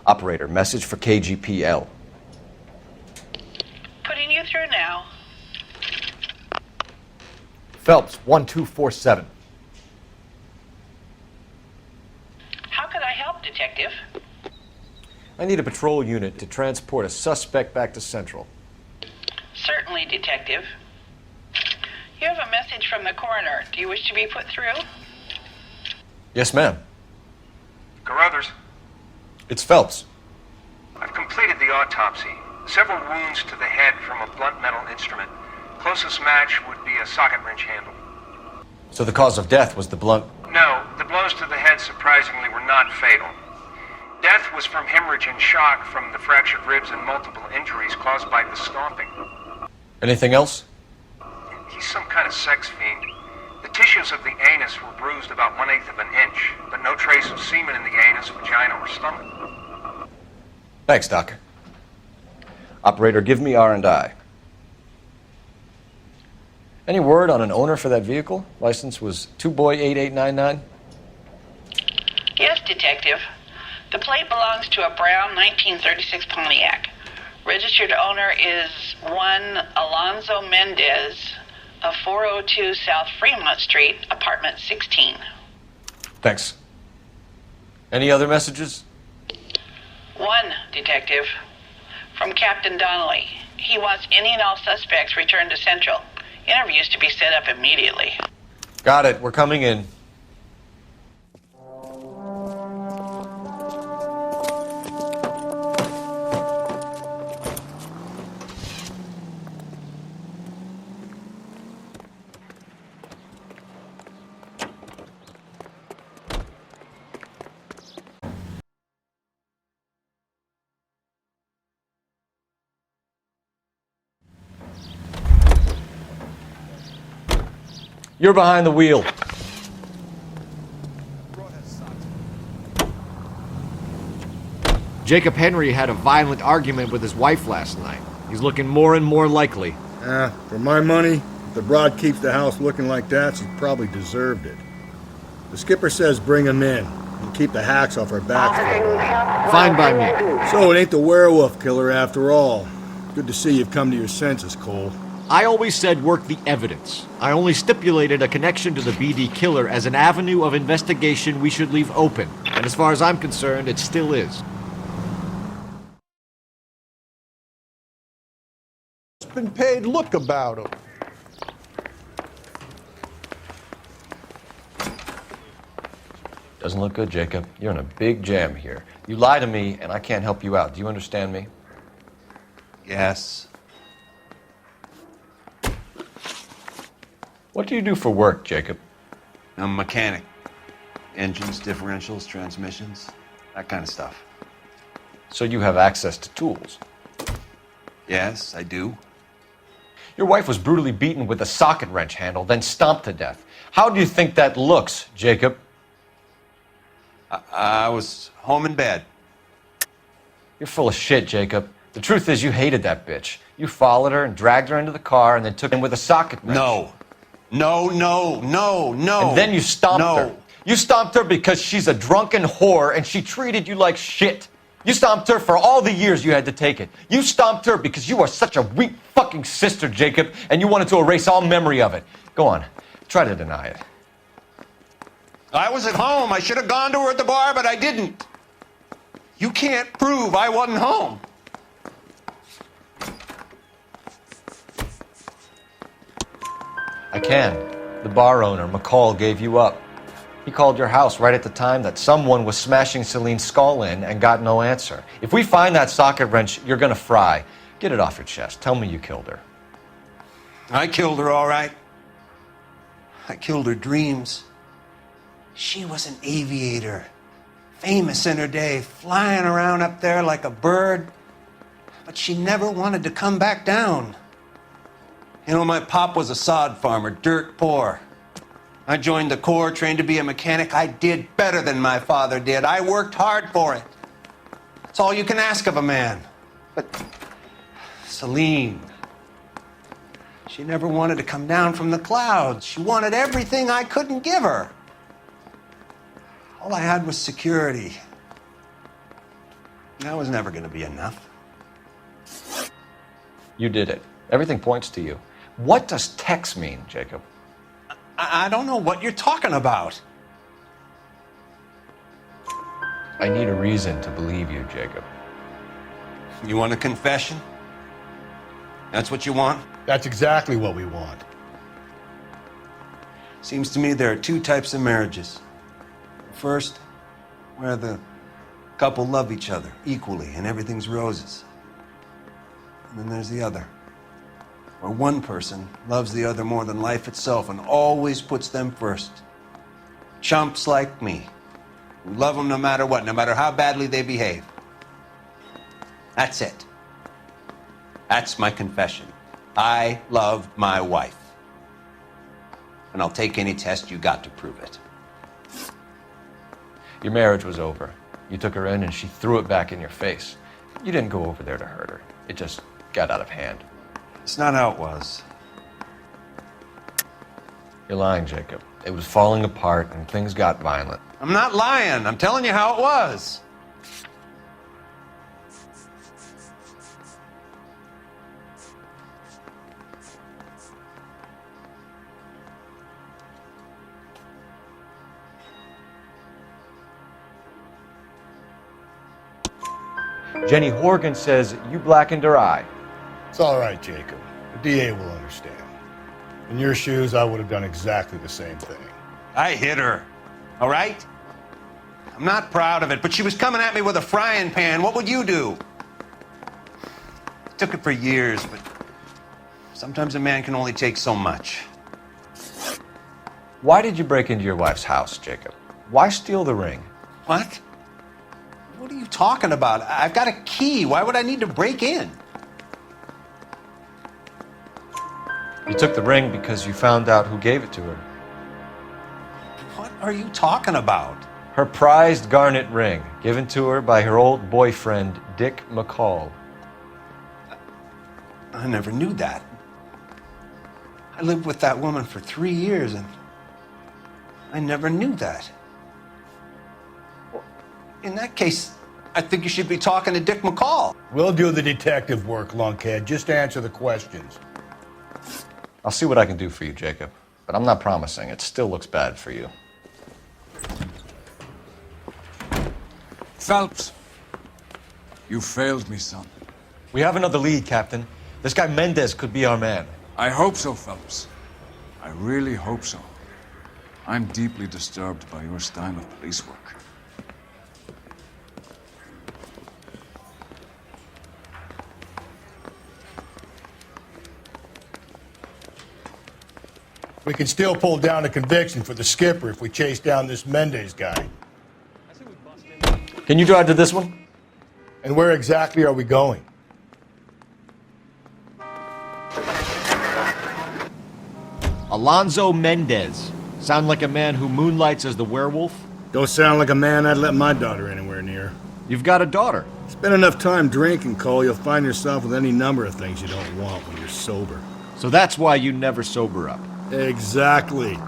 Operator, message for KGPL. Putting you through now. Phelps, 1247. How could I help, Detective? I need a patrol unit to transport a suspect back to Central. Certainly, Detective. You have a message from the coroner. Do you wish to be put through? Yes, ma'am. Carruthers, It's Phelps. I've completed the autopsy. Several wounds to the head from a blunt metal instrument. Closest match would be a socket wrench handle. So the cause of death was the blunt... No, the blows to the head surprisingly were not fatal. Death was from hemorrhage and shock from the fractured ribs and multiple injuries caused by the stomping. Anything else? He's some kind of sex fiend. The tissues of the anus were bruised about 1/8 of an inch, but no trace of semen in the anus, vagina, or stomach. Thanks, Doc. Operator, give me R&I. Any word on an owner for that vehicle? License was 2boy8899. Yes, Detective. The plate belongs to a brown 1936 Pontiac. Registered owner is one Alonzo Mendez of 402 South Fremont Street, apartment 16. Thanks. Any other messages? One, Detective. From Captain Donnelly. He wants any and all suspects returned to Central. Interviews to be set up immediately. Got it. We're coming in. You're behind the wheel. Jacob Henry had a violent argument with his wife last night. He's looking more and more likely. For my money, if the broad keeps the house looking like that, she probably deserved it. The skipper says bring him in and keep the hacks off our backs. Fine by me. So it ain't the werewolf killer after all. Good to see you've come to your senses, Cole. I always said work the evidence. I only stipulated a connection to the BD killer as an avenue of investigation we should leave open. And as far as I'm concerned, it still is. It's been paid look about him. Doesn't look good, Jacob. You're in a big jam here. You lie to me, and I can't help you out. Do you understand me? Yes. What do you do for work, Jacob? I'm a mechanic. Engines, differentials, transmissions, that kind of stuff. So you have access to tools. Yes, I do. Your wife was brutally beaten with a socket wrench handle, then stomped to death. How do you think that looks, Jacob? I was home in bed. You're full of shit, Jacob. The truth is you hated that bitch. You followed her and dragged her into the car and then took her in with a socket wrench. No. No. And then you stomped her. You stomped her because she's a drunken whore and she treated you like shit. You stomped her for all the years you had to take it. You stomped her because you are such a weak fucking sister, Jacob, and you wanted to erase all memory of it. Go on. Try to deny it. I was at home. I should have gone to her at the bar, but I didn't. You can't prove I wasn't home. I can. The bar owner, McCall, gave you up. He called your house right at the time that someone was smashing Celine's skull in and got no answer. If we find that socket wrench, you're gonna fry. Get it off your chest. Tell me you killed her. I killed her, all right. I killed her dreams. She was an aviator, famous in her day, flying around up there like a bird, but she never wanted to come back down. You know, my pop was a sod farmer, dirt poor. I joined the Corps, trained to be a mechanic. I did better than my father did. I worked hard for it. That's all you can ask of a man. But Celine, she never wanted to come down from the clouds. She wanted everything I couldn't give her. All I had was security. That was never going to be enough. You did it. Everything points to you. What does Tex mean, Jacob? I don't know what you're talking about. I need a reason to believe you, Jacob. You want a confession? That's what you want? That's exactly what we want. Seems to me there are two types of marriages. First, where the couple love each other equally and everything's roses. And then there's the other, where one person loves the other more than life itself and always puts them first. Chumps like me, who love them no matter what, no matter how badly they behave. That's it. That's my confession. I love my wife. And I'll take any test you got to prove it. Your marriage was over. You took her in and she threw it back in your face. You didn't go over there to hurt her. It just got out of hand. It's not how it was. You're lying, Jacob. It was falling apart and things got violent. I'm not lying. I'm telling you how it was. Jenny Horgan says you blackened her eye. It's all right, Jacob. The DA will understand. In your shoes, I would have done exactly the same thing. I hit her. All right? I'm not proud of it, but she was coming at me with a frying pan. What would you do? Took it for years, but sometimes a man can only take so much. Why did you break into your wife's house, Jacob? Why steal the ring? What? What are you talking about? I've got a key. Why would I need to break in? You took the ring because you found out who gave it to her. What are you talking about? Her prized garnet ring, given to her by her old boyfriend, Dick McCall. I never knew that. I lived with that woman for 3 years, and I never knew that. In that case, I think you should be talking to Dick McCall. We'll do the detective work, lunkhead. Just answer the questions. I'll see what I can do for you, Jacob. But I'm not promising. It still looks bad for you. Phelps, you failed me, son. We have another lead, Captain. This guy Mendez could be our man. I hope so, Phelps. I really hope so. I'm deeply disturbed by your style of police work. We can still pull down a conviction for the skipper if we chase down this Mendez guy. Can you drive to this one? And where exactly are we going? Alonzo Mendez. Sound like a man who moonlights as the werewolf? Don't sound like a man I'd let my daughter anywhere near. You've got a daughter. Spend enough time drinking, Cole, you'll find yourself with any number of things you don't want when you're sober. So that's why you never sober up. Exactly.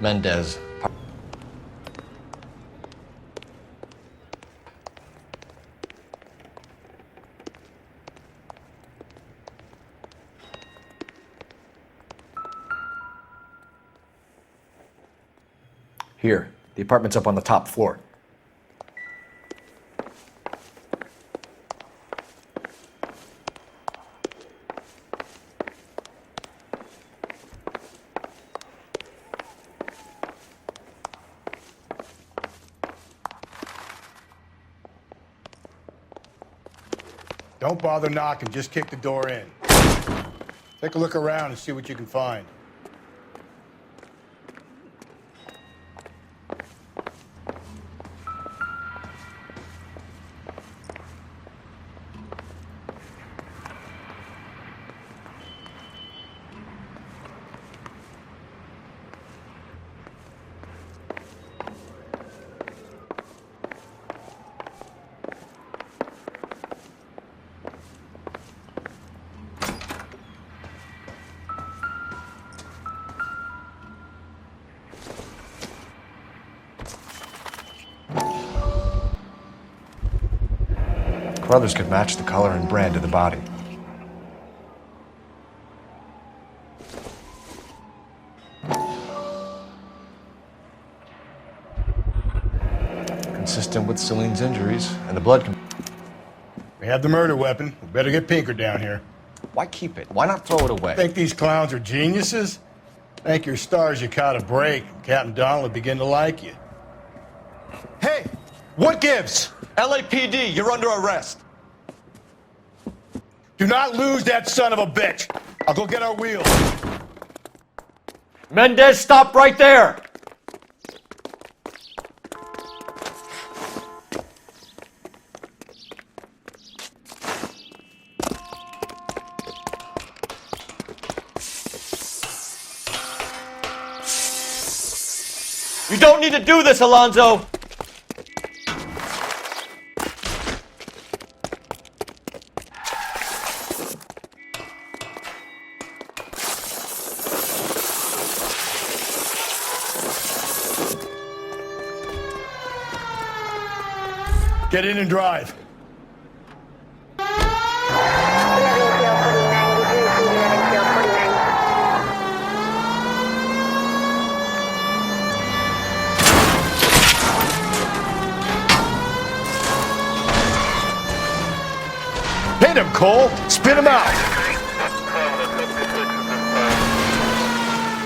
Mendez. Here, the apartment's up on the top floor. Don't bother knocking, just kick the door in. Take a look around and see what you can find. Brothers could match the color and brand of the body. Consistent with Celine's injuries and the blood. We have the murder weapon. We better get Pinker down here. Why keep it? Why not throw it away? Think these clowns are geniuses? Thank your stars you caught a break. Captain Donald will begin to like you. Hey, what gives? LAPD, you're under arrest. Do not lose that son of a bitch. I'll go get our wheels. Mendez, stop right there! You don't need to do this, Alonzo! Get in and drive. Hit him, Cole. Spit him out.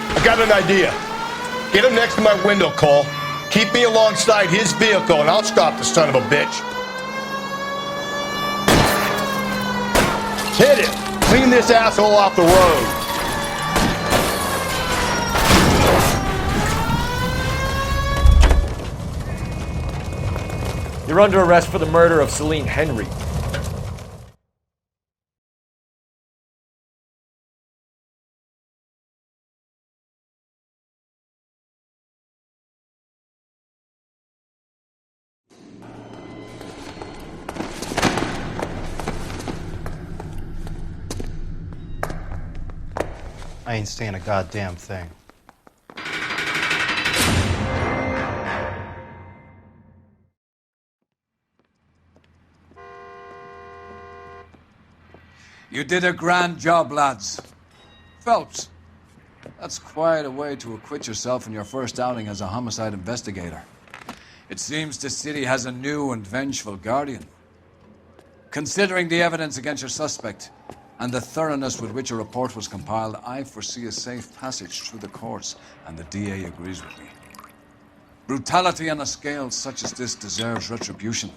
I got an idea. Get him next to my window, Cole. Keep me alongside his vehicle, and I'll stop the son of a bitch. Hit him. Clean this asshole off the road. You're under arrest for the murder of Celine Henry. I ain't saying a goddamn thing. You did a grand job, lads. Phelps, that's quite a way to acquit yourself in your first outing as a homicide investigator. It seems the city has a new and vengeful guardian. Considering the evidence against your suspect, and the thoroughness with which a report was compiled, I foresee a safe passage through the courts, and the DA agrees with me. Brutality on a scale such as this deserves retribution.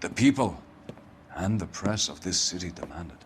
The people and the press of this city demand it.